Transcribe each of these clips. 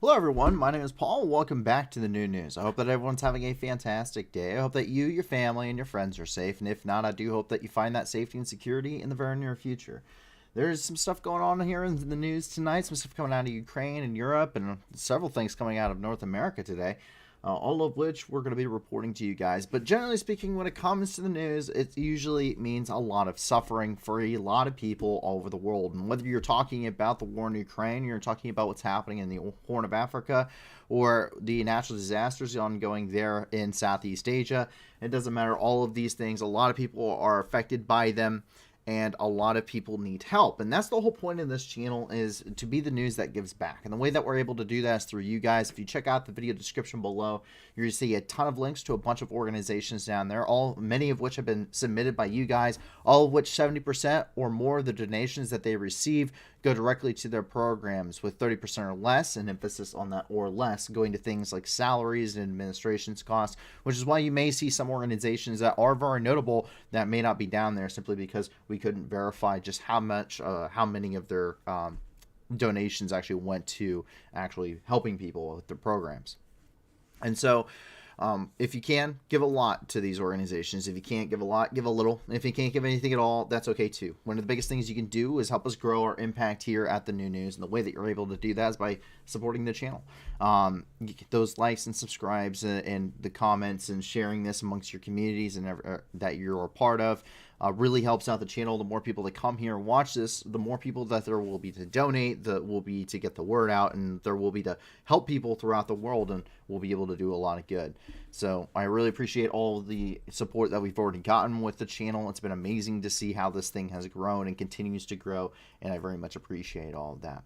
Hello everyone, my name is Paul. Welcome back to the new news. I hope that everyone's having a fantastic day. I hope that you, your family, and your friends are safe. And if not, I do hope that you find that safety and security in the very near future. There's some stuff going on here in the news tonight, some stuff coming out of Ukraine and Europe, and several things coming out of North America today. All of which we're going to be reporting to you guys. But generally speaking, when it comes to the news, it usually means a lot of suffering for a lot of people all over the world. And whether you're talking about the war in Ukraine, you're talking about what's happening in the Horn of Africa, or the natural disasters ongoing there in Southeast Asia, it doesn't matter. All of these things, a lot of people are affected by them. And a lot of people need help. And that's the whole point of this channel, is to be the news that gives back. And the way that we're able to do that is through you guys. If you check out the video description below, you're going to see a ton of links to a bunch of organizations down there, many of which have been submitted by you guys, all of which 70% or more of the donations that they receive go directly to their programs, with 30% or less, and emphasis on that or less, going to things like salaries and administration's costs, which is why you may see some organizations that are very notable that may not be down there simply because we couldn't verify just how many of their donations actually went to actually helping people with their programs. And so if you can, give a lot to these organizations. If you can't give a lot, give a little. If you can't give anything at all, that's okay too. One of the biggest things you can do is help us grow our impact here at the New News. And the way that you're able to do that is by supporting the channel. You get those likes and subscribes and the comments and sharing this amongst your communities and that you're a part of. Really helps out the channel. The more people that come here and watch this, the more people that there will be to donate, that will be to get the word out, and there will be to help people throughout the world, and we'll be able to do a lot of good. So I really appreciate all of the support that we've already gotten with the channel. It's been amazing to see how this thing has grown and continues to grow, and I very much appreciate all of that.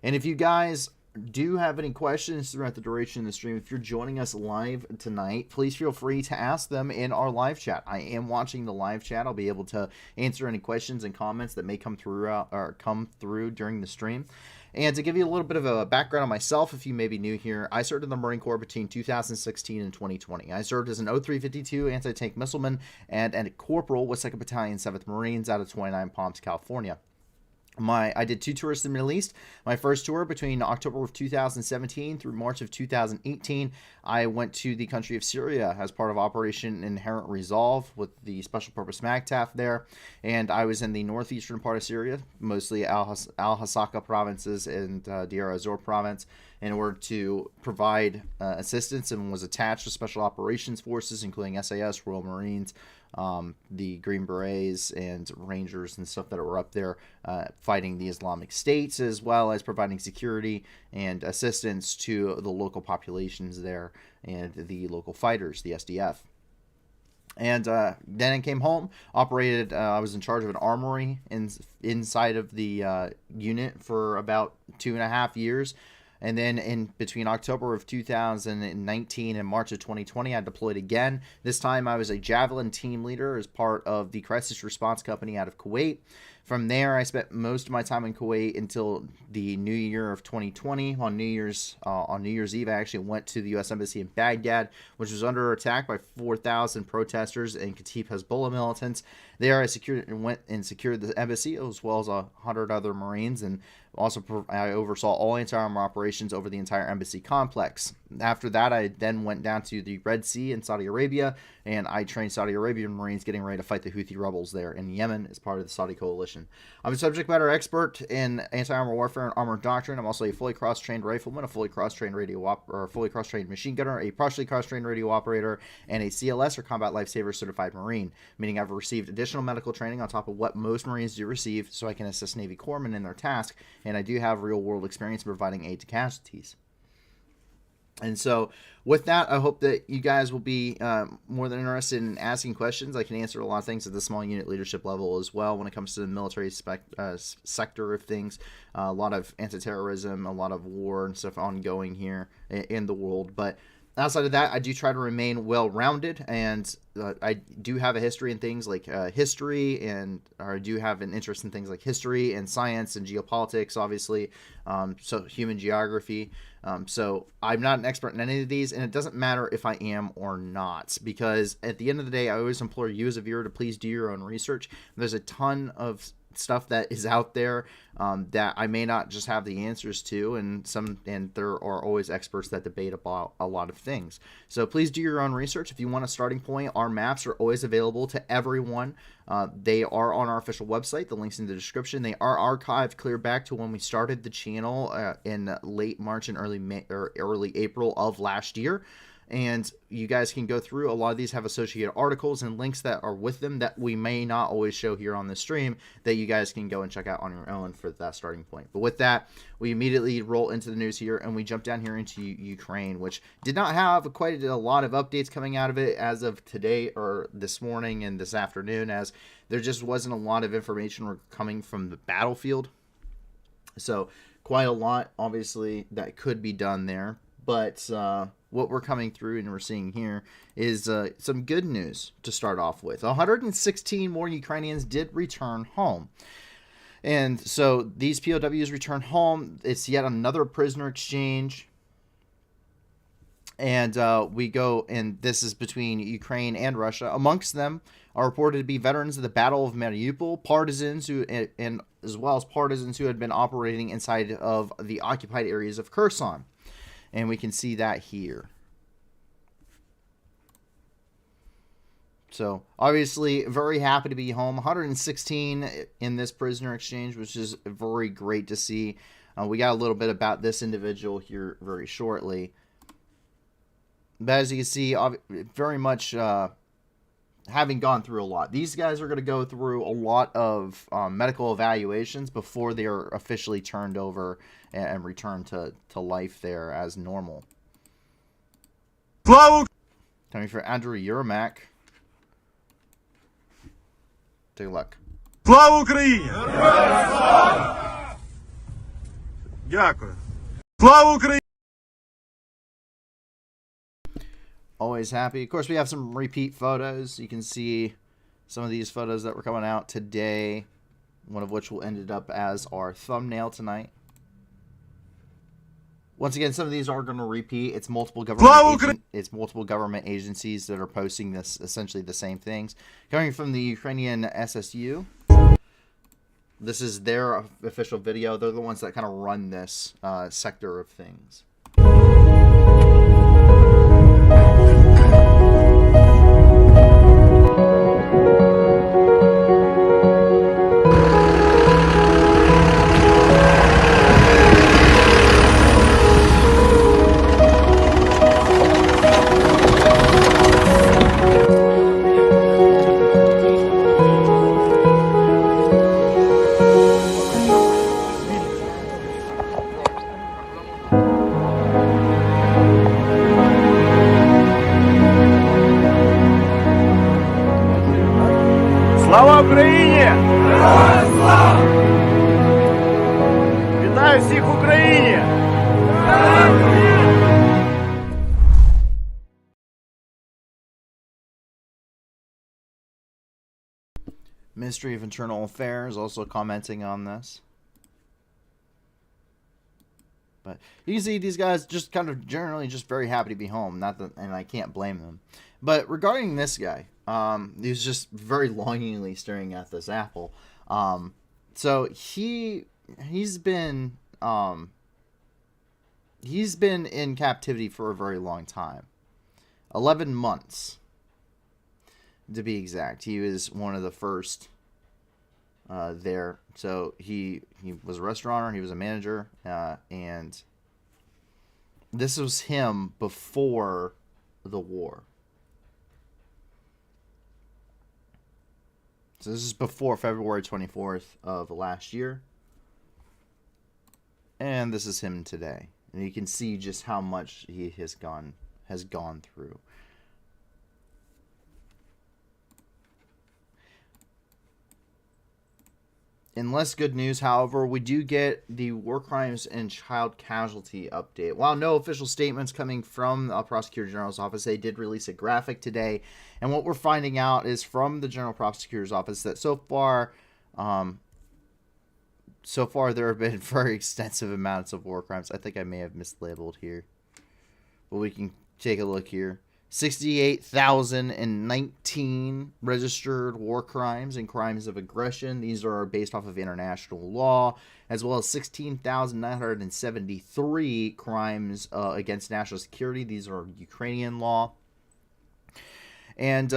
And if you guys do have any questions throughout the duration of the stream, if you're joining us live tonight, please feel free to ask them in our live chat. I am watching the live chat. I'll be able to answer any questions and comments that may come through during the stream. And to give you a little bit of a background on myself, if you may be new here, I served in the Marine Corps between 2016 and 2020. I served as an 0352 anti-tank missileman and a corporal with 2nd Battalion, 7th Marines out of 29 Palms, California. I did 2 tours to the Middle East. My first tour between October of 2017 through March of 2018, I went to the country of Syria as part of Operation Inherent Resolve with the Special Purpose MAGTF there. And I was in the northeastern part of Syria, mostly Al-Hasaka provinces and Deir ez-Zor province, in order to provide assistance, and was attached to Special Operations Forces, including SAS, Royal Marines, the Green Berets and Rangers and stuff that were up there fighting the Islamic States, as well as providing security and assistance to the local populations there and the local fighters, the SDF. And then I came home, operated, I was in charge of an armory inside of the unit for about 2.5 years. And then in between October of 2019 and March of 2020, I deployed again. This time I was a Javelin team leader as part of the Crisis Response Company out of Kuwait. From there, I spent most of my time in Kuwait until the new year of 2020. On New Year's Eve, I actually went to the U.S. Embassy in Baghdad, which was under attack by 4,000 protesters and Kataib Hezbollah militants. There, I went and secured the embassy, as well as 100 other Marines, and also I oversaw all anti-armor operations over the entire embassy complex. After that, I then went down to the Red Sea in Saudi Arabia, and I trained Saudi Arabian Marines getting ready to fight the Houthi rebels there in Yemen as part of the Saudi coalition. I'm a subject matter expert in anti-armor warfare and armor doctrine. I'm also a fully cross-trained rifleman, a fully cross-trained fully cross-trained machine gunner, a partially cross-trained radio operator, and a CLS or Combat Lifesaver certified Marine, meaning I've received additional medical training on top of what most Marines do receive, so I can assist Navy corpsmen in their task, and I do have real-world experience providing aid to casualties. And so with that, I hope that you guys will be more than interested in asking questions. I can answer a lot of things at the small unit leadership level as well when it comes to the military sector of things. A lot of anti-terrorism, a lot of war and stuff ongoing here in the world. But outside of that, I do try to remain well-rounded, and I do have a history in things like history, or I do have an interest in things like history and science and geopolitics, obviously, so human geography. So I'm not an expert in any of these, and it doesn't matter if I am or not, because at the end of the day, I always implore you as a viewer to please do your own research. There's a ton of stuff that is out there that I may not just have the answers to, and there are always experts that debate about a lot of things. So please do your own research. If you want a starting point, our maps are always available to everyone. They are on our official website. The link's in the description. They are archived clear back to when we started the channel in late March and early April of last year. And you guys can go through. A lot of these have associated articles and links that are with them that we may not always show here on the stream, that you guys can go and check out on your own for that starting point. But with that, we immediately roll into the news here, and we jump down here into Ukraine, which did not have quite a lot of updates coming out of it as of today or this morning and this afternoon, as there just wasn't a lot of information coming from the battlefield. So quite a lot, obviously, that could be done there. But what we're coming through and we're seeing here is some good news to start off with. 116 more Ukrainians did return home. And so these POWs return home. It's yet another prisoner exchange. And we go, and this is between Ukraine and Russia. Amongst them are reported to be veterans of the Battle of Mariupol, partisans and as well as partisans who had been operating inside of the occupied areas of Kherson. And we can see that here. So, obviously, very happy to be home. 116 in this prisoner exchange, which is very great to see. We got a little bit about this individual here very shortly. But as you can see, very much having gone through a lot. These guys are going to go through a lot of medical evaluations before they are officially turned over and returned to life there as normal. Coming for Andrew Yermak. Take a look. Слава Україні! Дякую. Слава Україні! Always happy. Of course, we have some repeat photos. You can see some of these photos that were coming out today, one of which will ended up as our thumbnail tonight. Once again, some of these are going to repeat. It's multiple government agencies that are posting this, essentially the same things. Coming from the Ukrainian SSU. This is their official video. They're the ones that kind of run this sector of things. Слава Україні! Вітаю всіх в Україні! Ministry of Internal Affairs also commenting on this. But you can see these guys just kind of generally just very happy to be home. And I can't blame them. But regarding this guy, he's just very longingly staring at this apple. So he's been in captivity for a very long time, 11 months to be exact. He was one of the first there. So he was a restaurateur. He was a manager, and this was him before the war. So this is before February 24th of last year. And this is him today. And you can see just how much he has gone through. In less good news, however, we do get the War Crimes and Child Casualty update. While no official statements coming from the Prosecutor General's office, they did release a graphic today. And what we're finding out is from the General Prosecutor's office that so far there have been very extensive amounts of war crimes. I think I may have mislabeled here. But we can take a look here. 68,019 registered war crimes and crimes of aggression. These are based off of international law, as well as 16,973 crimes against national security. These are Ukrainian law. And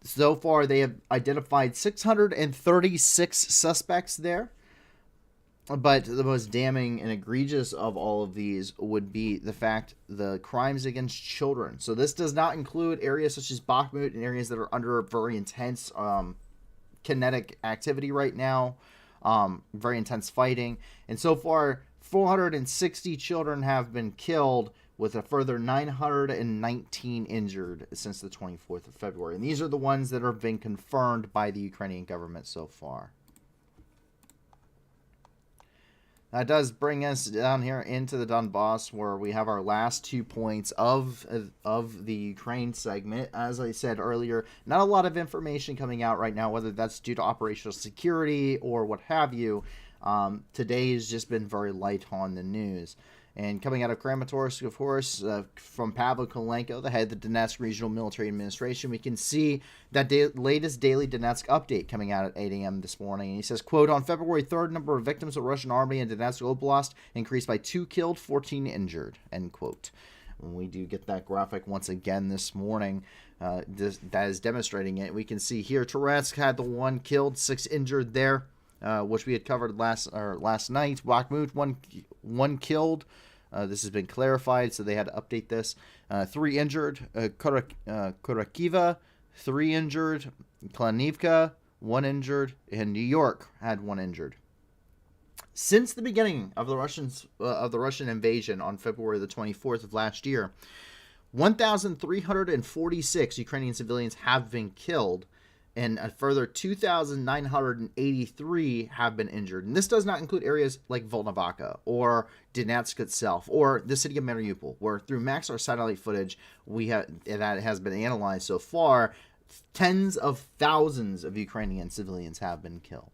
so far, they have identified 636 suspects there. But the most damning and egregious of all of these would be the crimes against children. So this does not include areas such as Bakhmut and areas that are under very intense kinetic activity right now, very intense fighting. And so far, 460 children have been killed, with a further 919 injured since the 24th of February. And these are the ones that have been confirmed by the Ukrainian government so far. That does bring us down here into the Donbass, where we have our last 2 points of the Ukraine segment. As I said earlier, not a lot of information coming out right now, whether that's due to operational security or what have you. Today has just been very light on the news. And coming out of Kramatorsk, of course, from Pavel Kolenko, the head of the Donetsk Regional Military Administration, we can see that latest daily Donetsk update coming out at 8 a.m. this morning. And he says, quote, on February 3rd, number of victims of Russian army in Donetsk Oblast increased by 2 killed, 14 injured, end quote. And we do get that graphic once again this morning. That is demonstrating it. We can see here, Toretsk had the 1 killed, 6 injured there. Which we had covered last night. Bakhmut, one killed. This has been clarified, so they had to update this. 3 injured. Kurakiva, 3 injured. Klanivka, 1 injured. And New York had 1 injured. Since the beginning of the Russian invasion on February the 24th of last year, 1,346 Ukrainian civilians have been killed, and a further 2,983 have been injured. And this does not include areas like Volnovakha or Donetsk itself or the city of Mariupol, where through Maxar satellite footage that has been analyzed so far, tens of thousands of Ukrainian civilians have been killed.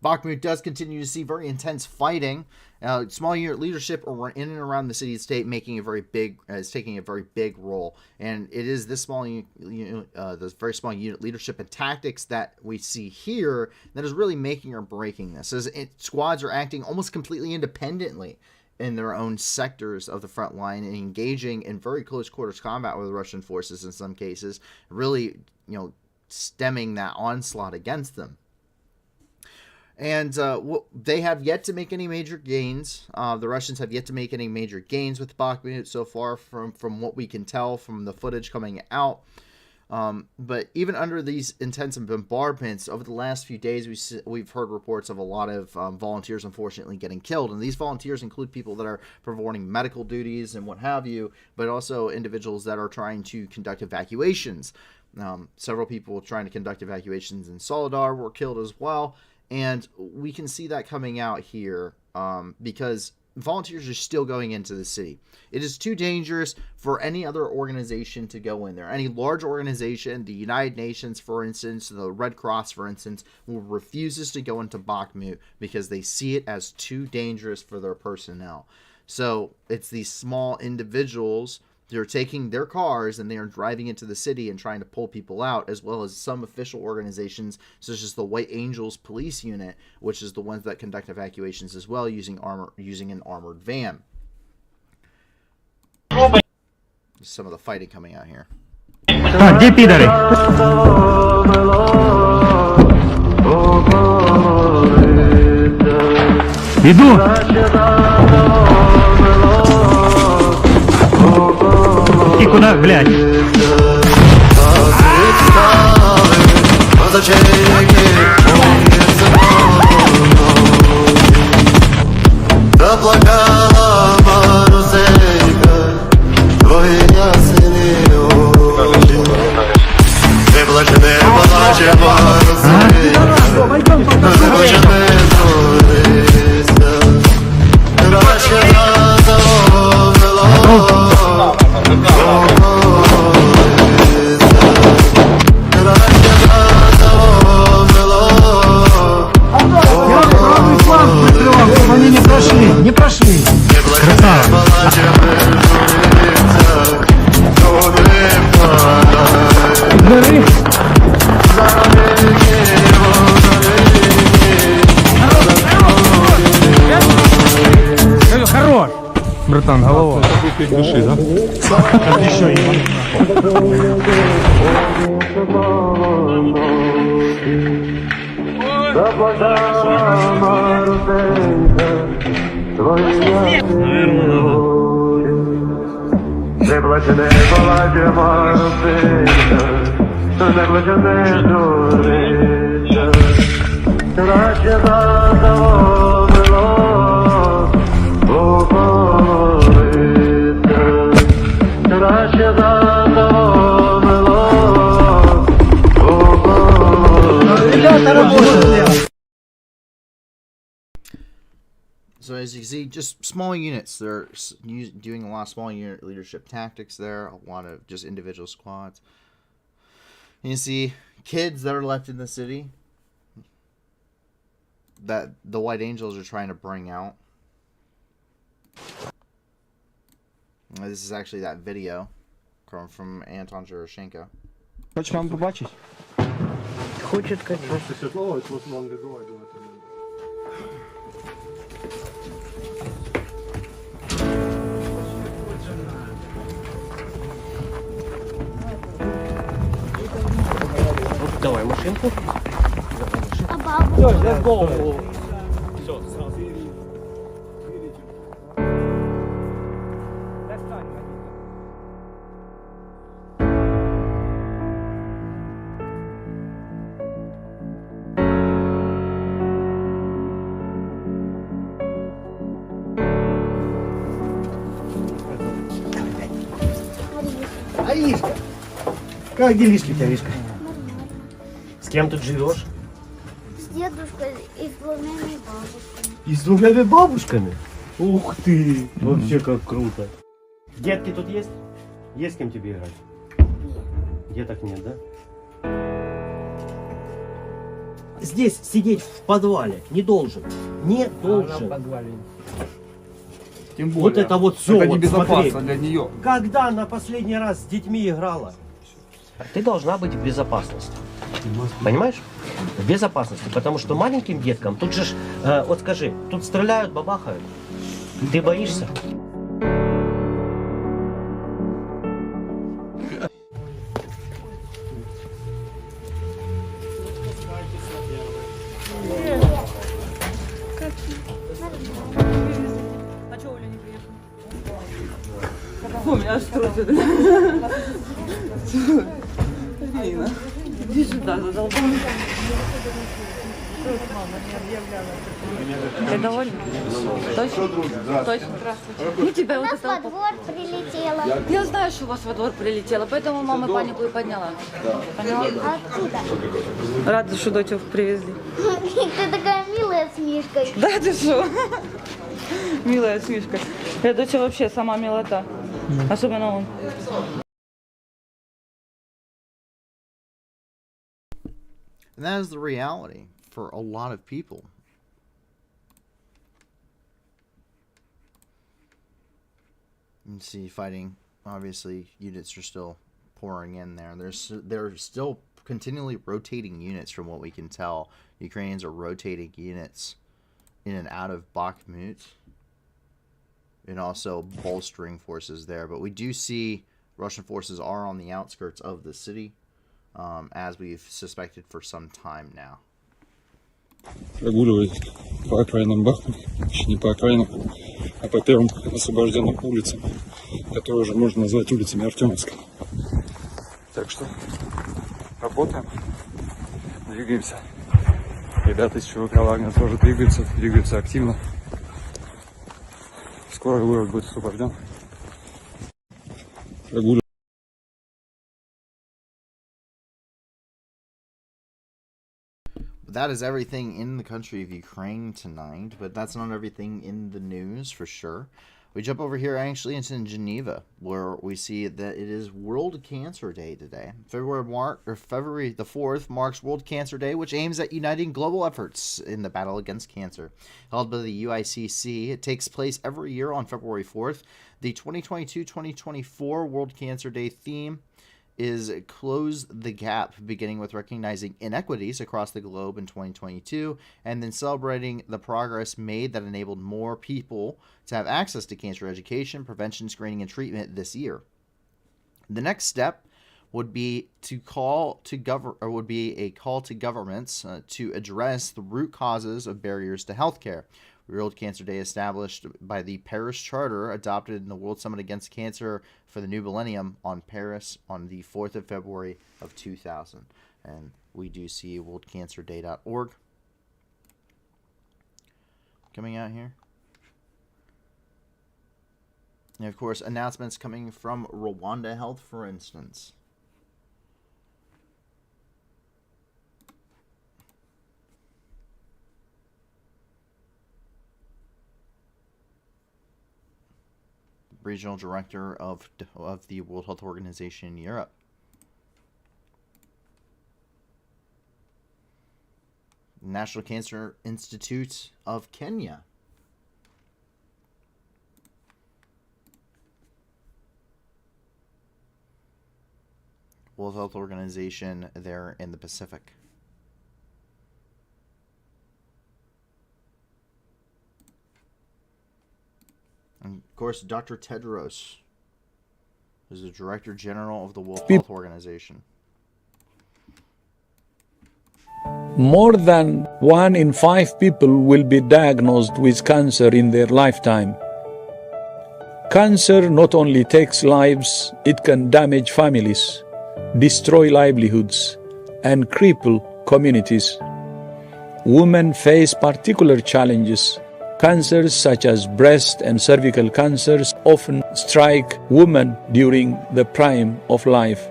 Bakhmut does continue to see very intense fighting. Small unit leadership in and around the city and state taking a very big role, and it is this very small unit leadership and tactics that we see here that is really making or breaking this. As squads are acting almost completely independently in their own sectors of the front line and engaging in very close quarters combat with the Russian forces in some cases, really stemming that onslaught against them. And they have yet to make any major gains. The Russians have yet to make any major gains with Bakhmut so far from what we can tell from the footage coming out. But even under these intensive bombardments over the last few days, we've heard reports of a lot of volunteers unfortunately getting killed. And these volunteers include people that are performing medical duties and what have you, but also individuals that are trying to conduct evacuations. Several people trying to conduct evacuations in Soledar were killed as well. And we can see that coming out here because volunteers are still going into the city. It is too dangerous for any other organization to go in there. Any large organization, the United Nations, for instance, the Red Cross, for instance, refuses to go into Bakhmut because they see it as too dangerous for their personnel. So it's these small individuals. They're taking their cars and they are driving into the city and trying to pull people out, as well as some official organizations such as the White Angels Police Unit, which is the ones that conduct evacuations as well using an armored van. Some of the fighting coming out here. Где пидоры? Иду. И куда, блядь? Не прошли. Красавцы. братан, голова. Выпить души, да? Как еще ебать. So as you can see, just small units. They're doing a lot of small unit leadership tactics there. A lot of just individual squads. And you see kids that are left in the city that the White Angels are trying to bring out. This is actually that video from Anton Zhiroshenko. Хочеш маму побачиш? Хочет, конечно. Давай машинку. Все, let's go. Аришка! Как делишки у тебя, Аришка? С кем тут живешь? С дедушкой и с двумя бабушками. И с двумя бабушками? Ух ты! Вообще как круто. Детки тут есть? Есть с кем тебе играть? Деток нет, да? Здесь сидеть в подвале не должен. Не должен. Тем более. Вот это вот все. Это вот небезопасно смотри. для нее. Когда на последний раз с детьми играла? Ты должна быть в безопасности. Понимаешь? В безопасности. Потому что маленьким деткам, тут же, вот скажи, тут стреляют, бабахают. Ты боишься? Фу, меня аж трусит. Лина, иди сюда, задолбал. Ты доволен? Точно? Точно. Здравствуйте. У тебя У вот нас это... во двор прилетела. Я знаю, что у вас во двор прилетело, поэтому мама панику и подняла. Поняла? Откуда? Рада, что дочь привезли. Ты такая милая с Мишкой. Да ты что? Милая смешка. Я дочь вообще сама милота. Особенно он. And that is the reality for a lot of people. You can see fighting, obviously, units are still pouring in there. They're still continually rotating units from what we can tell. Ukrainians are rotating units in and out of Bakhmut and also bolstering forces there. But we do see Russian forces are on the outskirts of the city, as we've suspected for some time now. Прогуливаясь по окраинам Бахмута, точнее не по окраинам, а по первым освобожденным улицам, которые уже можно назвать улицами Артемовска. Так что работаем, двигаемся. Ребята из ЧВК Вагнер тоже двигаются активно. Скоро город будет освобожден. Прогуливаясь. That is everything in the country of Ukraine tonight, but that's not everything in the news for sure. We jump over here actually into Geneva, where we see that it is World Cancer Day today. February the 4th marks World Cancer Day, which aims at uniting global efforts in the battle against cancer. Held by the UICC, it takes place every year on February 4th. The 2022-2024 World Cancer Day theme is close the gap, beginning with recognizing inequities across the globe in 2022, and then celebrating the progress made that enabled more people to have access to cancer education, prevention, screening, and treatment this year. The next step would be a call to governments to address the root causes of barriers to healthcare. World Cancer Day, established by the Paris Charter, adopted in the World Summit Against Cancer for the New Millennium on Paris on the 4th of February of 2000. And we do see worldcancerday.org coming out here. And of course, announcements coming from Rwanda Health, for instance. Regional Director of the World Health Organization in Europe. National Cancer Institute of Kenya. World Health Organization there in the Pacific. And of course, Dr. Tedros is the Director General of the World Health Organization. More than 1 in 5 people will be diagnosed with cancer in their lifetime. Cancer not only takes lives, it can damage families, destroy livelihoods, and cripple communities. Women face particular challenges. Cancers such as breast and cervical cancers often strike women during the prime of life.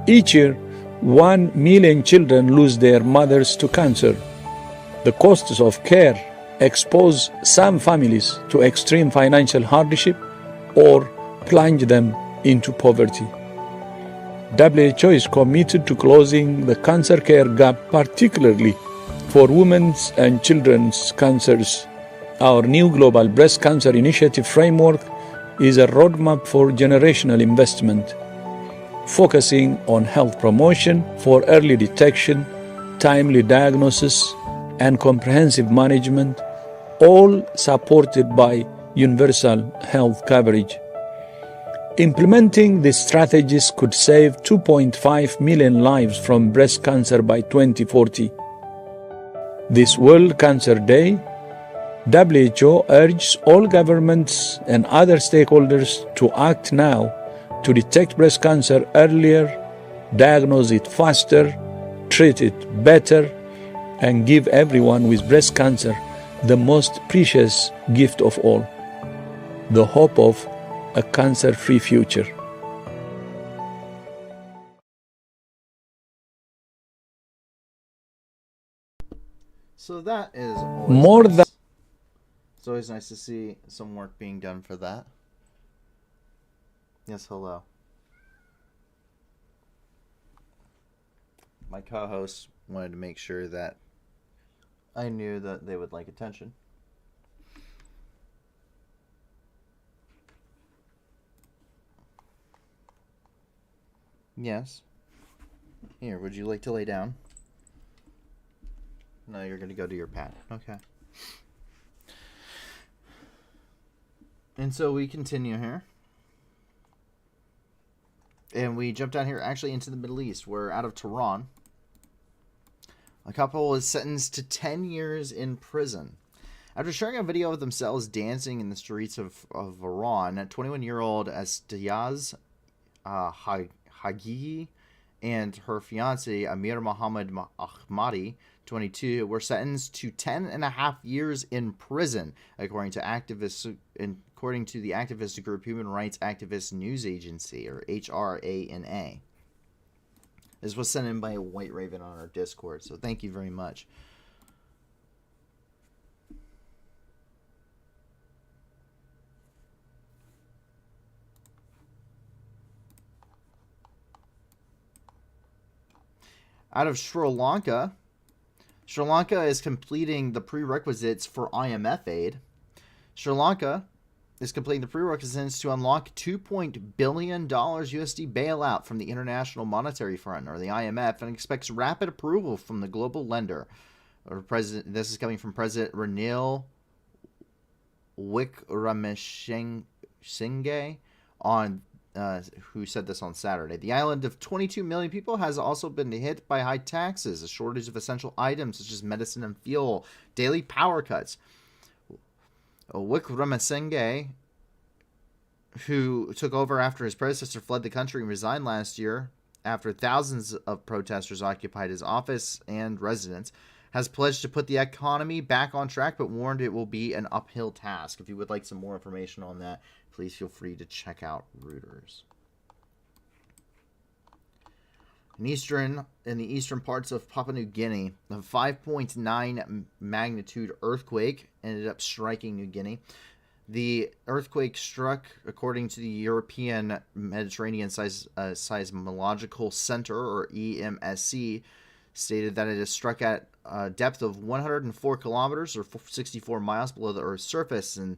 Each year, 1 million children lose their mothers to cancer. The costs of care expose some families to extreme financial hardship or plunge them into poverty. WHO is committed to closing the cancer care gap, particularly for women's and children's cancers. Our new Global Breast Cancer Initiative framework is a roadmap for generational investment, focusing on health promotion for early detection, timely diagnosis, and comprehensive management, all supported by universal health coverage. Implementing these strategies could save 2.5 million lives from breast cancer by 2040. This World Cancer Day, WHO urges all governments and other stakeholders to act now to detect breast cancer earlier, diagnose it faster, treat it better, and give everyone with breast cancer the most precious gift of all, the hope of a cancer-free future. So that is More nice. than It's always nice to see some work being done for that. Yes, hello. My co-hosts wanted to make sure that I knew that they would like attention. Yes. Here, would you like to lay down? No, you're going to go to your pad. Okay. And so we continue here. And we jump down here actually into the Middle East. We're out of Tehran. A couple is sentenced to 10 years in prison. After sharing a video of themselves dancing in the streets of Iran, 21-year-old Astiyaz Hagigi and her fiance Amir Mohammed Ahmadi, 22, were sentenced to 10.5 years in prison, according to the activist group Human Rights Activist News Agency, or HRANA. This was sent in by a White Raven on our Discord, so thank you very much. Out of Sri Lanka is completing the prerequisites for IMF aid. Sri Lanka is completing the prerequisites to unlock $2 billion USD bailout from the International Monetary Fund, or the IMF, and expects rapid approval from the global lender. This is coming from President Ranil Wickremesinghe on who said this on Saturday. The island of 22 million people has also been hit by high taxes, a shortage of essential items such as medicine and fuel, daily power cuts. Wickremesinghe, who took over after his predecessor fled the country and resigned last year after thousands of protesters occupied his office and residence, has pledged to put the economy back on track, but warned it will be an uphill task. If you would like some more information on that, please feel free to check out Reuters. In the eastern parts of Papua New Guinea, a 5.9 magnitude earthquake ended up striking New Guinea. The earthquake struck, according to the European Mediterranean Seismological Center, or EMSC, stated that it has struck at a depth of 104 kilometers, or 64 miles below the Earth's surface, and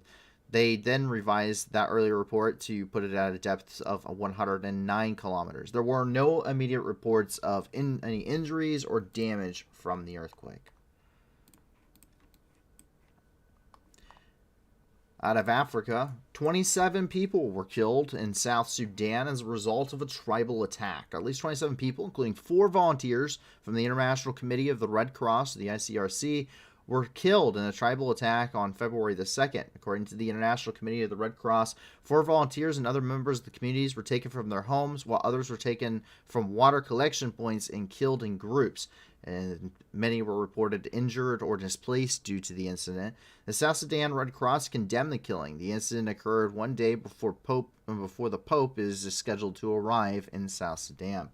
they then revised that earlier report to put it at a depth of 109 kilometers. There were no immediate reports of any injuries or damage from the earthquake. Out of Africa, 27 people were killed in South Sudan as a result of a tribal attack. At least 27 people, including 4 volunteers from the International Committee of the Red Cross, the ICRC, were killed in a tribal attack on February the 2nd. According to the International Committee of the Red Cross, 4 volunteers and other members of the communities were taken from their homes, while others were taken from water collection points and killed in groups. And many were reported injured or displaced due to the incident. The South Sudan Red Cross condemned the killing. The incident occurred one day before the Pope is scheduled to arrive in South Sudan.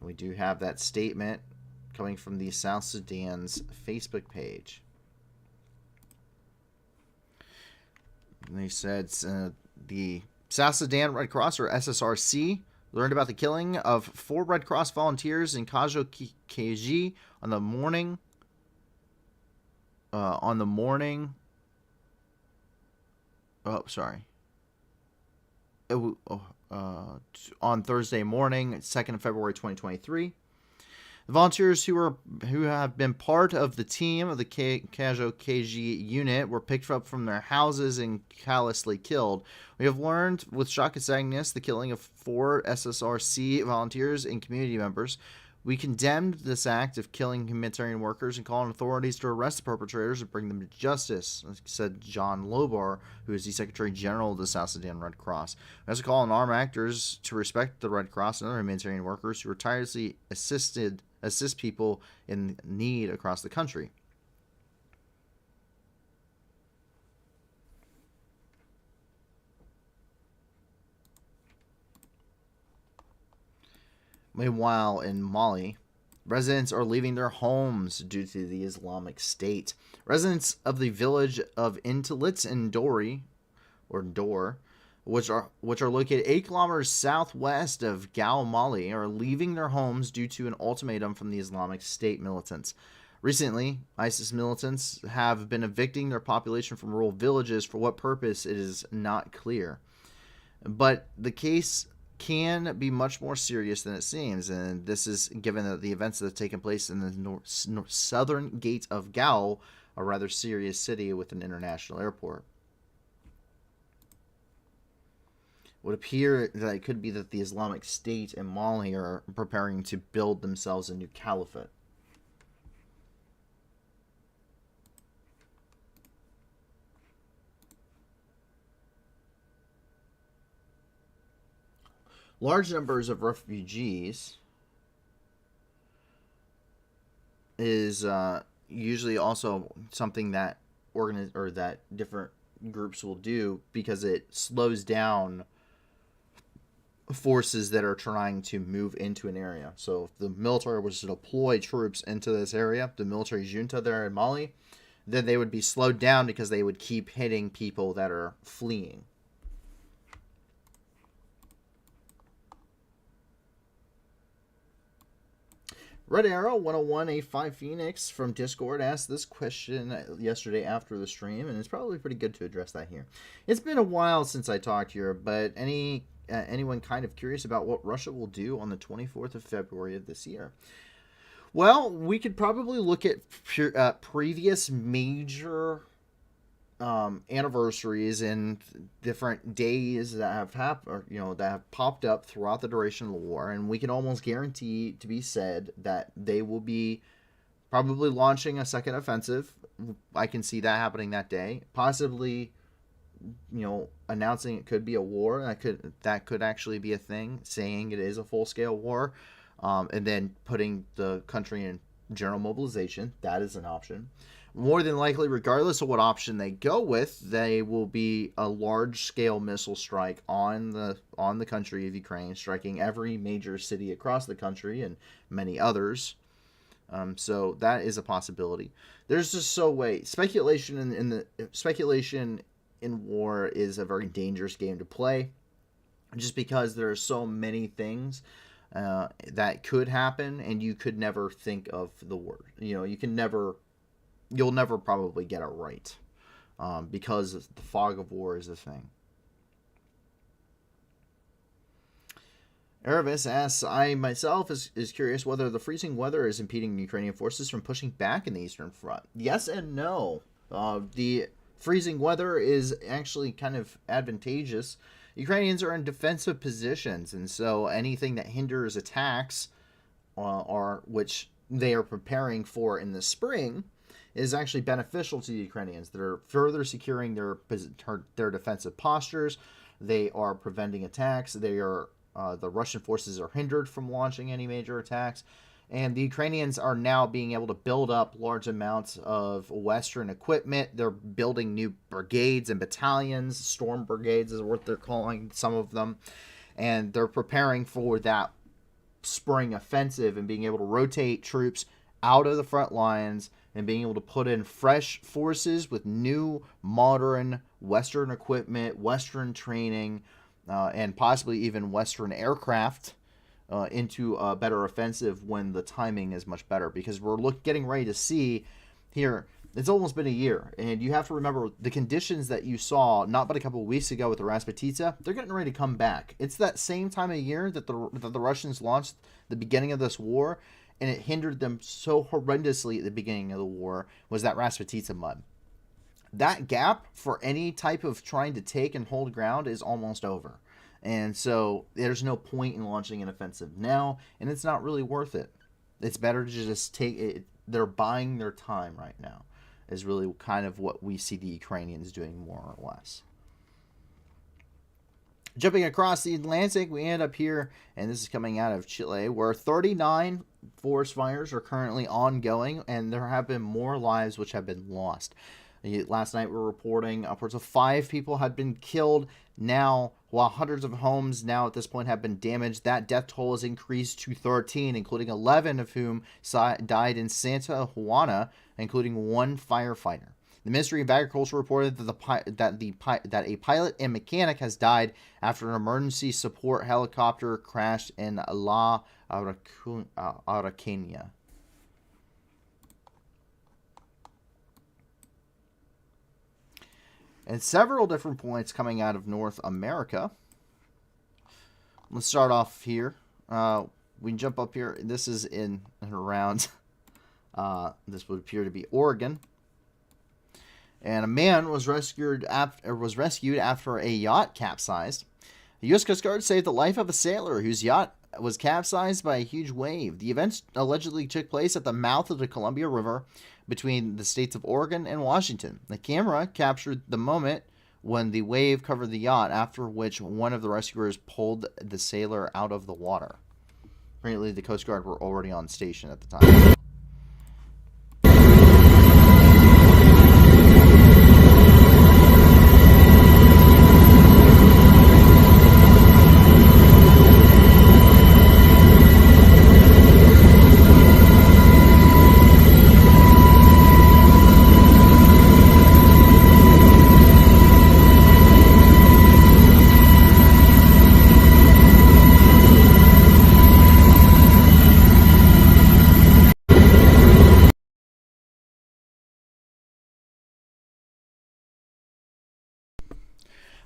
We do have that statement coming from the South Sudan's Facebook page. And they said the South Sudan Red Cross, or SSRC, learned about the killing of 4 Red Cross volunteers in Kajo KG on the morning on Thursday morning, 2nd of February 2023. The volunteers who have been part of the team of the Kajo KG unit were picked up from their houses and callously killed. We have learned with shock and sadness the killing of 4 SSRC volunteers and community members. We condemned this act of killing humanitarian workers and call on authorities to arrest the perpetrators and bring them to justice, said John Lobar, who is the Secretary General of the South Sudan Red Cross. We also call on armed actors to respect the Red Cross and other humanitarian workers who tirelessly assist people in need across the country. Meanwhile, in Mali, residents are leaving their homes due to the Islamic State. Residents of the village of Intalit and Dori, or Dor, which are located 8 kilometers southwest of Gao, Mali, are leaving their homes due to an ultimatum from the Islamic State militants. Recently, ISIS militants have been evicting their population from rural villages. For what purpose, it is not clear. But the case can be much more serious than it seems, and this is given that the events that have taken place in the southern gate of Gao, a rather serious city with an international airport. It would appear that it could be that the Islamic State and Mali are preparing to build themselves a new caliphate. Large numbers of refugees is usually also something that that different groups will do because it slows down forces that are trying to move into an area. So if the military was to deploy troops into this area, the military junta there in Mali, then they would be slowed down because they would keep hitting people that are fleeing. Red Arrow 101A5 Phoenix from Discord asked this question yesterday after the stream, and it's probably pretty good to address that here. It's been a while since I talked here, but anyone kind of curious about what Russia will do on the 24th of February of this year? Well, we could probably look at previous major anniversaries and different days that have happened, that have popped up throughout the duration of the war, and we can almost guarantee to be said that they will be probably launching a second offensive. I can see that happening that day, possibly, announcing it could be a war. That could actually be a thing, saying it is a full-scale war, and then putting the country in general mobilization. That is an option. More than likely, regardless of what option they go with, they will be a large-scale missile strike on the country of Ukraine, striking every major city across the country and many others. So that is a possibility. There's just speculation speculation in war is a very dangerous game to play, just because there are so many things that could happen, and you could never think of the word. You'll never probably get it right, because the fog of war is a thing. Erevis asks, I myself is curious whether the freezing weather is impeding Ukrainian forces from pushing back in the Eastern Front. Yes and no. The freezing weather is actually kind of advantageous. Ukrainians are in defensive positions, and so anything that hinders attacks, which they are preparing for in the spring, is actually beneficial to the Ukrainians. They're further securing their defensive postures. They are preventing attacks. The Russian forces are hindered from launching any major attacks. And the Ukrainians are now being able to build up large amounts of Western equipment. They're building new brigades and battalions. Storm brigades is what they're calling some of them. And they're preparing for that spring offensive and being able to rotate troops out of the front lines and being able to put in fresh forces with new, modern Western equipment, Western training, and possibly even Western aircraft into a better offensive when the timing is much better. Because we're getting ready to see here, it's almost been a year, and you have to remember the conditions that you saw not but a couple of weeks ago with the Rasputitsa, they're getting ready to come back. It's that same time of year that the Russians launched the beginning of this war, and it hindered them so horrendously at the beginning of the war, was that Rasputitsa mud. That gap for any type of trying to take and hold ground is almost over. And so there's no point in launching an offensive now, and it's not really worth it. It's better to just take it. They're buying their time right now, is really kind of what we see the Ukrainians doing, more or less. Jumping across the Atlantic, we end up here, and this is coming out of Chile, where 39 forest fires are currently ongoing, and there have been more lives which have been lost. Last night we were reporting upwards of 5 people had been killed now, while hundreds of homes now at this point have been damaged. That death toll has increased to 13, including 11 of whom died in Santa Juana, including 1 firefighter. The Ministry of Agriculture reported that a pilot and mechanic has died after an emergency support helicopter crashed in La Araucanía. And several different points coming out of North America. Let's start off here. We can jump up here. This is in and around, this would appear to be Oregon. And a man was rescued after a yacht capsized. The U.S. Coast Guard saved the life of a sailor whose yacht was capsized by a huge wave. The event allegedly took place at the mouth of the Columbia River between the states of Oregon and Washington. The camera captured the moment when the wave covered the yacht, after which one of the rescuers pulled the sailor out of the water. Apparently, the Coast Guard were already on station at the time.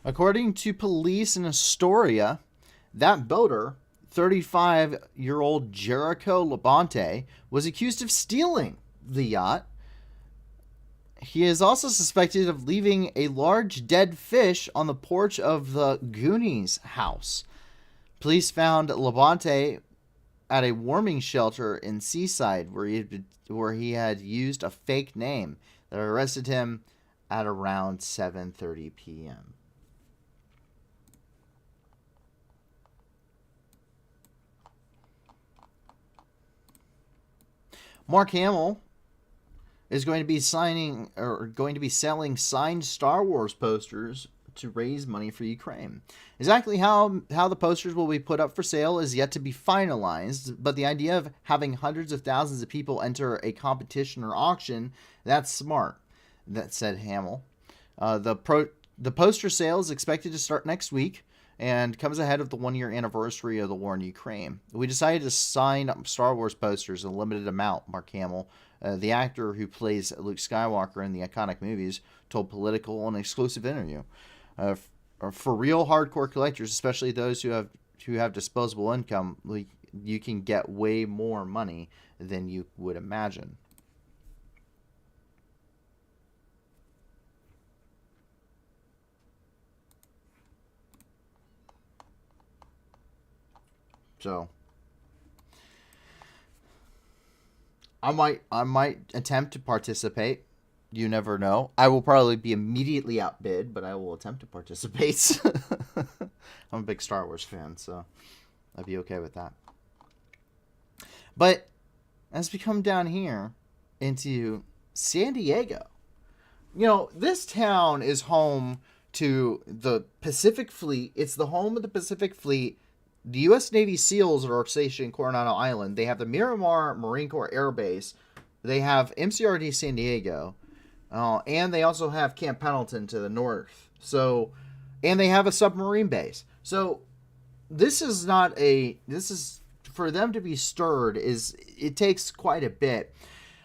According to police in Astoria, that boater, 35-year-old Jericho Labonte, was accused of stealing the yacht. He is also suspected of leaving a large dead fish on the porch of the Goonies house. Police found Labonte at a warming shelter in Seaside where he had used a fake name. They arrested him at around 7:30 p.m. Mark Hamill is going to be selling signed Star Wars posters to raise money for Ukraine. Exactly how the posters will be put up for sale is yet to be finalized, but the idea of having hundreds of thousands of people enter a competition or auction, that's smart, that said Hamill. The poster sale is expected to start next week and comes ahead of the 1-year anniversary of the war in Ukraine. We decided to sign Star Wars posters in a limited amount, Mark Hamill, the actor who plays Luke Skywalker in the iconic movies, told Political in an exclusive interview. For real hardcore collectors, especially those who have disposable income, you can get way more money than you would imagine. So I might attempt to participate. You never know. I will probably be immediately outbid, but I will attempt to participate. I'm a big Star Wars fan, so I'd be okay with that. But as we come down here into San Diego, this town is home to the Pacific Fleet. It's the home of the Pacific Fleet. The U.S. Navy SEALs are stationed in Coronado Island. They have the Miramar Marine Corps Air Base. They have MCRD San Diego. And they also have Camp Pendleton to the north. And they have a submarine base. So this is for them to be stirred, it takes quite a bit.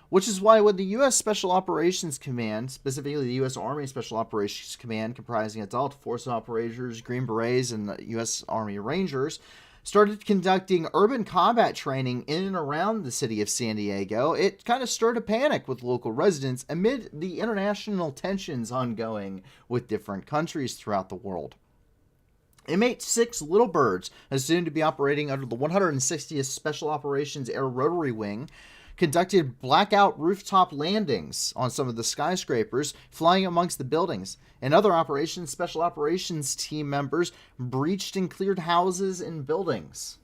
Which is why when the U.S. Special Operations Command, specifically the U.S. Army Special Operations Command, comprising adult force operators, Green Berets, and the U.S. Army Rangers, started conducting urban combat training in and around the city of San Diego, it kind of stirred a panic with local residents amid the international tensions ongoing with different countries throughout the world. MH-6 Little Birds, assumed to be operating under the 160th Special Operations Air Rotary Wing, conducted blackout rooftop landings on some of the skyscrapers, flying amongst the buildings. In other operations, Special Operations team members breached and cleared houses and buildings.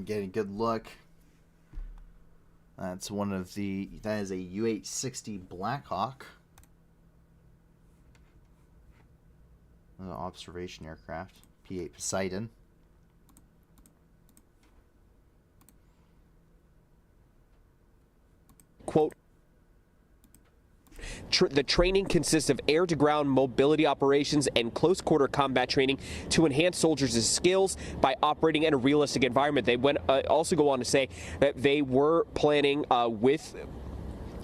can get a good look. That is a U-860 Blackhawk. Observation aircraft. P-8 Poseidon. Quote, the training consists of air-to-ground mobility operations and close-quarter combat training to enhance soldiers' skills by operating in a realistic environment. They also go on to say that they were planning with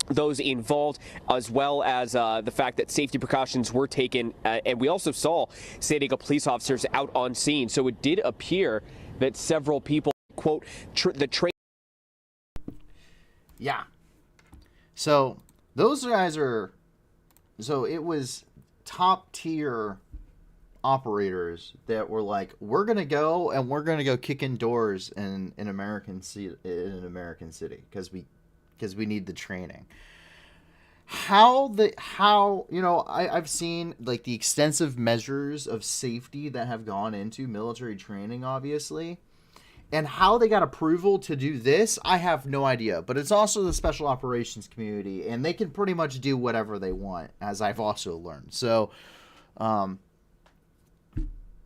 those involved, as well as the fact that safety precautions were taken. And we also saw San Diego police officers out on scene. So it did appear that several people, quote, Yeah. So those guys are, so it was top tier operators that were like, we're going to go kick in doors in an American city because we need the training. I've seen like the extensive measures of safety that have gone into military training, obviously. And how they got approval to do this, I have no idea. But it's also the special operations community, and they can pretty much do whatever they want, as I've also learned. So,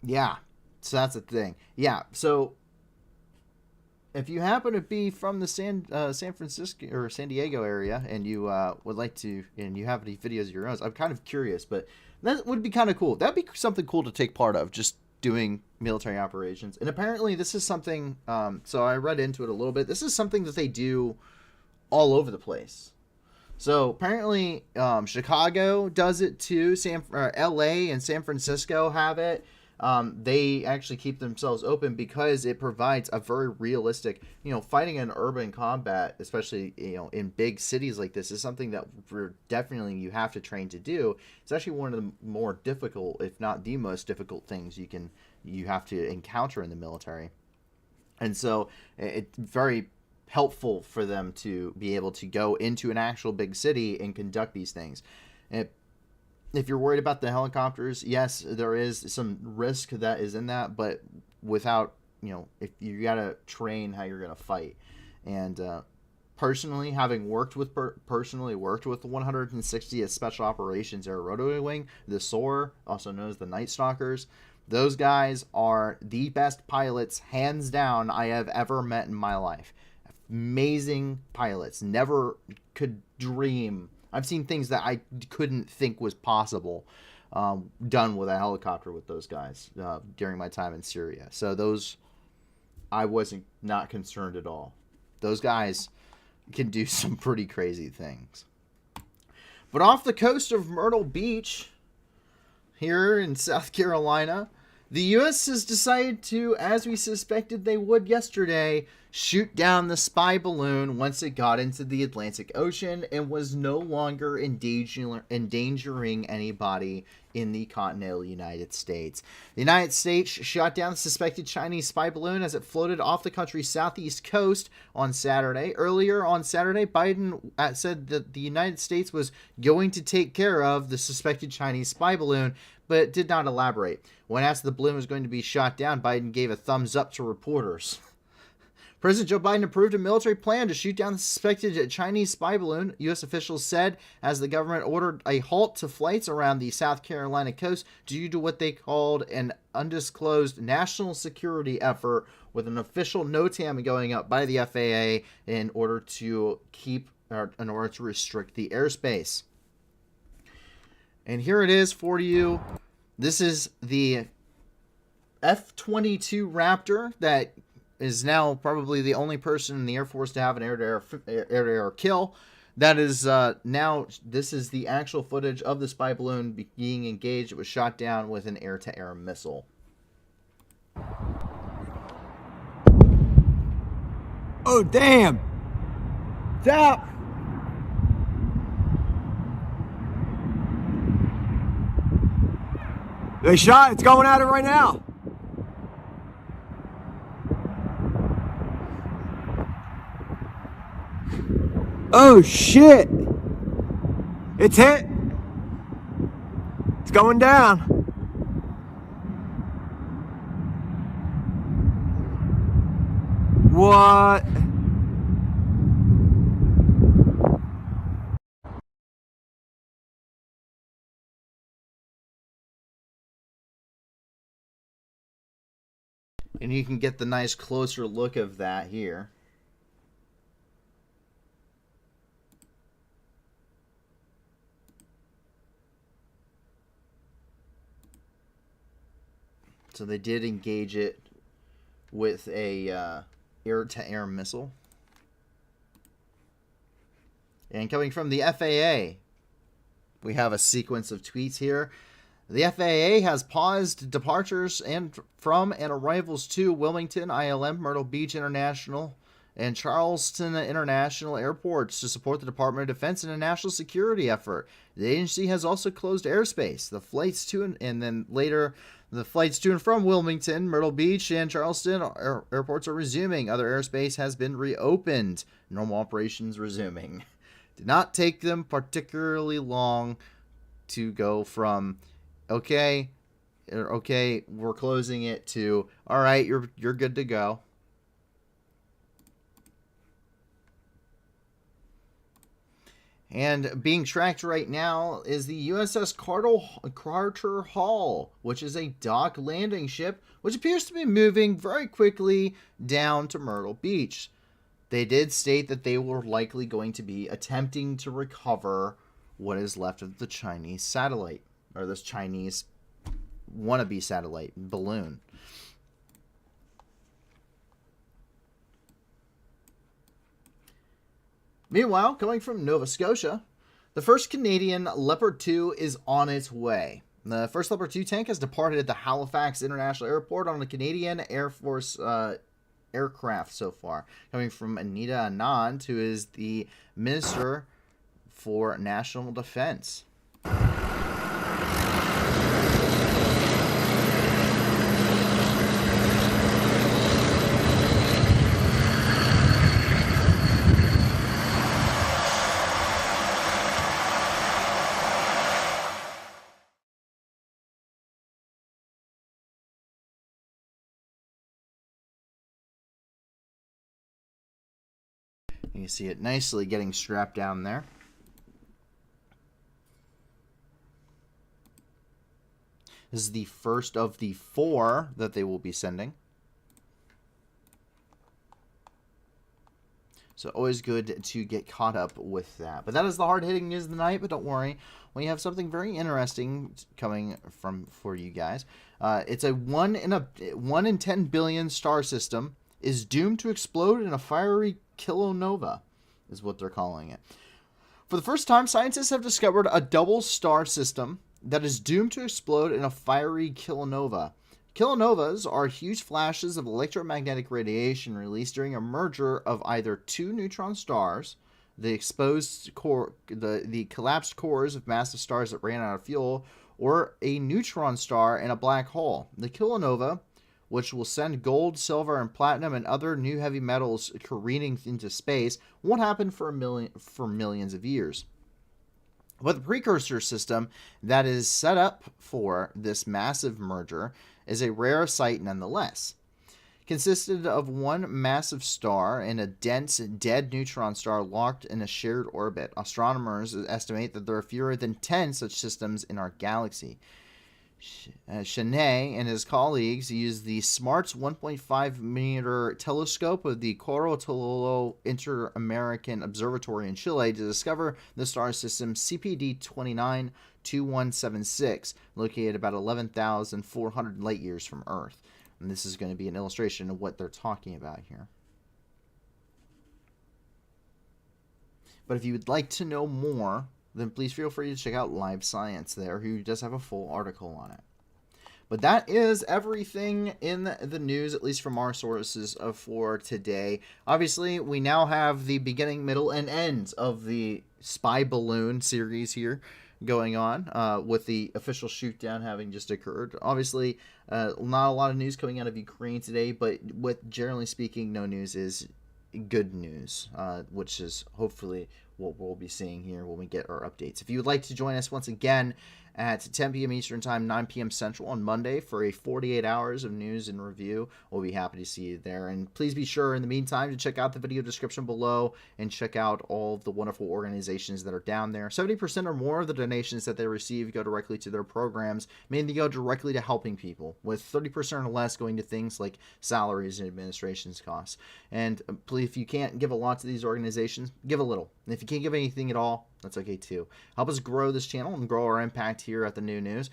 yeah. So that's the thing. Yeah. So if you happen to be from the San Francisco or San Diego area, and you would like to, and you have any videos of your own, I'm kind of curious, but that would be kind of cool. That'd be something cool to take part of, just doing military operations. And apparently this is something, so I read into it a little bit. This is something that they do all over the place. So apparently Chicago does it too. LA and San Francisco have it. They actually keep themselves open because it provides a very realistic, fighting in urban combat, especially, in big cities like this, is something that definitely you have to train to do. It's actually one of the more difficult, if not the most difficult things you have to encounter in the military. And so it's very helpful for them to be able to go into an actual big city and conduct these things. If you're worried about the helicopters, yes, there is some risk that is in that, but without, if you got to train how you're going to fight. And personally, having worked with the 160th Special Operations Air Rotary Wing, the SOAR, also known as the Night Stalkers, those guys are the best pilots, hands down, I have ever met in my life. Amazing pilots. Never could dream. I've seen things that I couldn't think was possible done with a helicopter with those guys during my time in Syria. So those, I wasn't not concerned at all. Those guys can do some pretty crazy things. But off the coast of Myrtle Beach, here in South Carolina, the U.S. has decided to, as we suspected they would yesterday, shoot down the spy balloon once it got into the Atlantic Ocean and was no longer endangering anybody in the continental United States. The United States shot down the suspected Chinese spy balloon as it floated off the country's southeast coast on Saturday. Earlier on Saturday, Biden said that the United States was going to take care of the suspected Chinese spy balloon, but did not elaborate. When asked if the balloon was going to be shot down, Biden gave a thumbs up to reporters. President Joe Biden approved a military plan to shoot down the suspected Chinese spy balloon, U.S. officials said, as the government ordered a halt to flights around the South Carolina coast due to what they called an undisclosed national security effort, with an official NOTAM going up by the FAA in order to restrict the airspace. And here it is for you. This is the F-22 Raptor that is now probably the only person in the Air Force to have an air-to-air kill. That is now, this is the actual footage of the spy balloon being engaged. It was shot down with an air-to-air missile. Oh, damn! Stop! They shot. It's going at it right now. Oh, shit. It's hit. It's going down. What? And you can get the nice closer look of that here. So they did engage it with a air-to-air missile. And coming from the FAA, we have a sequence of tweets here. The FAA has paused departures from and arrivals to Wilmington, ILM, Myrtle Beach International, and Charleston International airports to support the Department of Defense in a national security effort. The agency has also closed airspace. The flights to and then later the flights to and from Wilmington, Myrtle Beach, and Charleston airports are resuming. Other airspace has been reopened. Normal operations resuming. Did not take them particularly long to go from okay, we're closing it to all right, you're good to go. And being tracked right now is the USS Carter Hall, which is a dock landing ship, which appears to be moving very quickly down to Myrtle Beach. They did state that they were likely going to be attempting to recover what is left of the Chinese satellite, or this Chinese wannabe satellite balloon. Meanwhile, coming from Nova Scotia, the first Canadian Leopard 2 is on its way. The first Leopard 2 tank has departed at the Halifax International Airport on a Canadian Air Force aircraft so far. Coming from Anita Anand, who is the Minister for National Defense. You see it nicely getting strapped down there. This is the first of the 4 that they will be sending. So always good to get caught up with that. But that is the hard-hitting news of the night. But don't worry, we have something very interesting coming for you guys. It's a 1 in 10 billion star system is doomed to explode in a fiery kilonova, is what they're calling it. For the first time, scientists have discovered a double star system that is doomed to explode in a fiery kilonova. Kilonovas are huge flashes of electromagnetic radiation released during a merger of either 2 neutron stars, the exposed core, the collapsed cores of massive stars that ran out of fuel, or a neutron star and a black hole. The kilonova, which will send gold, silver, and platinum and other new heavy metals careening into space, won't happen for millions of years. But the precursor system that is set up for this massive merger is a rare sight nonetheless. Consisted of one massive star and a dense, dead neutron star locked in a shared orbit. Astronomers estimate that there are fewer than 10 such systems in our galaxy. Chenet and his colleagues used the SMARTS 1.5 meter telescope of the Corro Tololo Inter-American Observatory in Chile to discover the star system CPD 292176, located about 11,400 light years from Earth. And this is going to be an illustration of what they're talking about here. But if you would like to know more, then please feel free to check out Live Science there, who does have a full article on it. But that is everything in the news, at least from our sources, for today. Obviously, we now have the beginning, middle, and end of the spy balloon series here going on, with the official shoot-down having just occurred. Obviously, not a lot of news coming out of Ukraine today, but what, generally speaking, no news is good news, which is hopefully what we'll be seeing here when we get our updates. If you would like to join us once again at 10 p.m. Eastern Time, 9 p.m. Central on Monday for a 48 hours of news and review, we'll be happy to see you there. And please be sure in the meantime to check out the video description below and check out all of the wonderful organizations that are down there. 70% or more of the donations that they receive go directly to their programs, meaning they go directly to helping people, with 30% or less going to things like salaries and administration's costs. And please, if you can't give a lot to these organizations, give a little. And if you can't give anything at all, that's okay too. Help us grow this channel and grow our impact here at the New News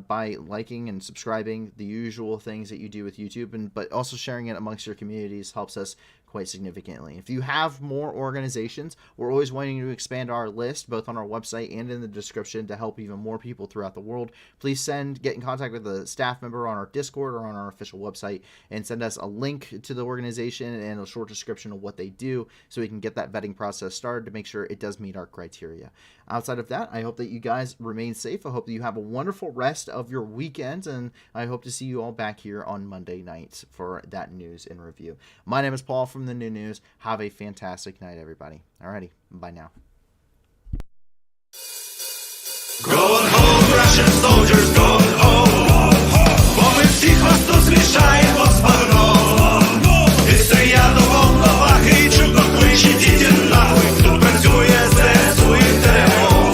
by liking and subscribing, the usual things that you do with YouTube, but also sharing it amongst your communities helps us quite significantly. If you have more organizations, we're always wanting to expand our list, both on our website and in the description, to help even more people throughout the world. Please get in contact with a staff member on our Discord or on our official website and send us a link to the organization and a short description of what they do so we can get that vetting process started to make sure it does meet our criteria. Outside of that, I hope that you guys remain safe. I hope that you have a wonderful rest of your weekend, and I hope to see you all back here on Monday nights for that news and review. My name is Paul from the New News. Have a fantastic night, everybody. Alrighty, bye now. Going home, Russian soldiers, going home. Бо ми всіх вас тут змішаємо з багном. І стріляти волновахи, і чудно кличе діти нахуй. Тут працює ЗСУ і ТРО.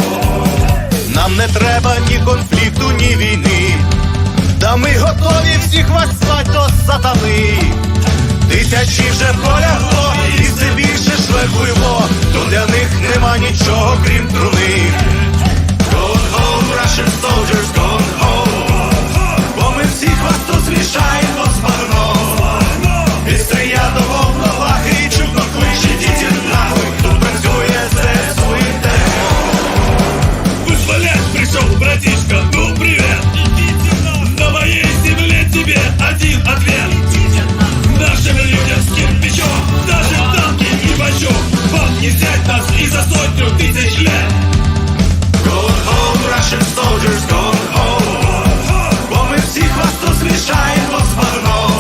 Нам не треба ні конфлікту, ні війни. Та ми готові всіх вас звать до сатани. Тисячі вже полягло, і все більше шлейфуйло. То для них нема нічого, крім труни. Going home, Russian soldiers, going home. Бо ми всіх вас тут змішаємо з багном. І стріля до волновахи, і чудно кличе діти нахуй. Тут працює ЗСУ і ТРО. Вызволять пришел, братишка, ну привет. На моей земле тебе один ответ. Нашим людям с кирпичом, даже танки и бачок. Вам не взять нас и за 100 000 лет. Going home, Russian soldiers, going home. Бо ми всіх вас тут змішаємо з багном.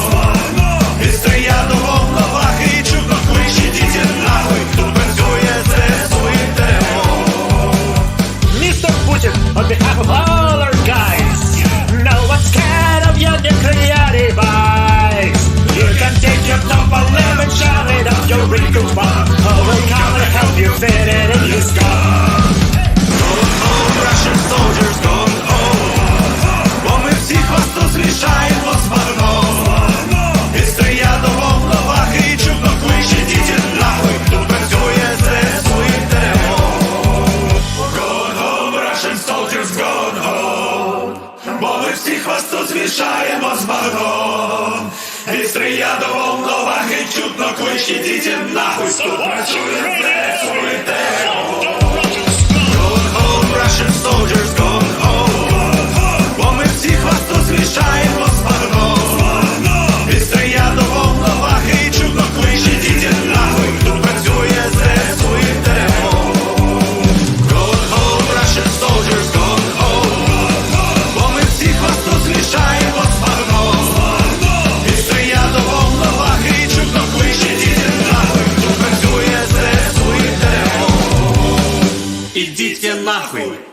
І стріля до волновахи, і чудно кличе діти нахуй. Тут працює ЗСУ і ТРО. Mr. Putin, on behalf of all our guys, no one's scared of your nuclear device. You can take your top 11, shove it up your wrinkled butt. Oh, we'll come and help you fit it in your skull. Going home, Russian soldiers, going home. Бо ми всіх вас тут змішаємо з багном. І стріля до волновахи, і чудно кличе діти нахуй. Тут працює ЗСУ і ТРО. Going home, Russian soldiers, going home. Бо ми всіх вас тут змішаємо з багном. І стріля до волновахи, і чудно кличе діти нахуй. Тут працює ЗСУ і ТРО. Going home, Russian soldiers, going home. Бо ми всіх вас тут змішаємо з багном. І стріля до волновахи, і чудно кличе діти нахуй. Тут працює ЗСУ і ТРО. Going home, Russian soldiers, going home. Бо ми всіх вас тут змішаємо з багном. І стріля до волновахи, і чудно кличе діти нахуй. Тут працює ЗСУ і ТРО. Ідіть нахуй!